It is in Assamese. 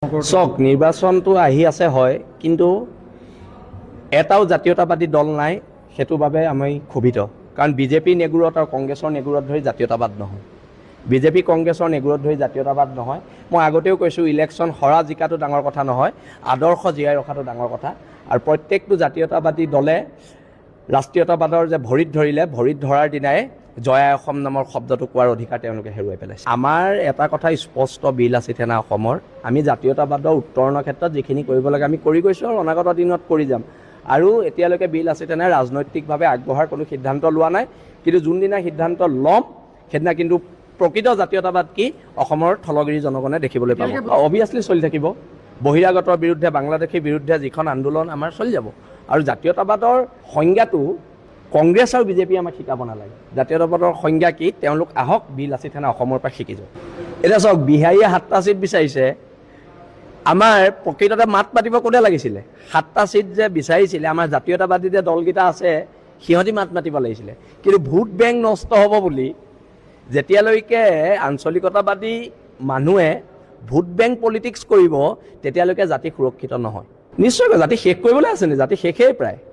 চক নিৰ্বাচনটো আহি আছে হয়, কিন্তু এটাও জাতীয়তাবাদী দল নাই, সেইটোৰ বাবে আমি ক্ষোভিত। কাৰণ বিজেপি নেগুৰত আৰু কংগ্ৰেছৰ নেগুৰত ধৰি জাতীয়তাবাদ নহয়। বিজেপি কংগ্ৰেছৰ নেগুৰত ধৰি জাতীয়তাবাদ নহয়। মই আগতেও কৈছোঁ, ইলেকশ্যন হৰা জিকাটো ডাঙৰ কথা নহয়, আদৰ্শ জীয়াই ৰখাটো ডাঙৰ কথা। আৰু প্ৰত্যেকটো জাতীয়তাবাদী দলে ৰাষ্ট্ৰীয়তাবাদৰ যে ভৰিত ধৰিলে, ভৰিত ধৰাৰ দিনাই জয় অসম নামৰ শব্দটো কোৱাৰ অধিকাৰ তেওঁলোকে হেৰুৱাই পেলাইছে। আমাৰ এটা কথা স্পষ্ট, বিল আছে তেনে অসমৰ, আমি জাতীয়তাবাদৰ উত্তৰণৰ ক্ষেত্ৰত যিখিনি কৰিব লাগে আমি কৰি গৈছোঁ আৰু অনাগত দিনত কৰি যাম। আৰু এতিয়ালৈকে বিল আছে তেনে ৰাজনৈতিকভাৱে আগবঢ়াৰ কোনো সিদ্ধান্ত লোৱা নাই, কিন্তু যোনদিনা সিদ্ধান্ত ল'ম সেইদিনা কিন্তু প্ৰকৃত জাতীয়তাবাদ কি অসমৰ থলগিৰি জনগণে দেখিবলৈ পাব। অভিয়াছলি চলি থাকিব। বহিৰাগতৰ বিৰুদ্ধে, বাংলাদেশীৰ বিৰুদ্ধে যিখন আন্দোলন আমাৰ চলি যাব। আৰু জাতীয়তাবাদৰ সংজ্ঞাটো কংগ্ৰেছ আৰু বিজেপি আমাক শিকাব নালাগে। জাতীয়তাবাদৰ সংজ্ঞা কি, তেওঁলোক আহক, বিল আছে তেনে অসমৰ পৰা শিকি যাওক। এতিয়া চাওক, বিহাৰীয়ে 7টা ছিট বিচাৰিছে, আমাৰ প্ৰকৃততে মাত মাতিব কোনে লাগিছিলে? 7টা ছিট যে বিচাৰিছিলে, আমাৰ জাতীয়তাবাদী যে দলকেইটা আছে সিহঁতি মাত মাতিব লাগিছিলে। কিন্তু ভোট বেংক নষ্ট হ'ব বুলি যেতিয়ালৈকে আঞ্চলিকতাবাদী মানুহে ভোট বেংক পলিটিক্স কৰিব, তেতিয়ালৈকে জাতি সুৰক্ষিত নহয়। নিশ্চয়কৈ জাতি শেষ কৰিবলৈ আছে নে? জাতি শেষেই প্ৰায়।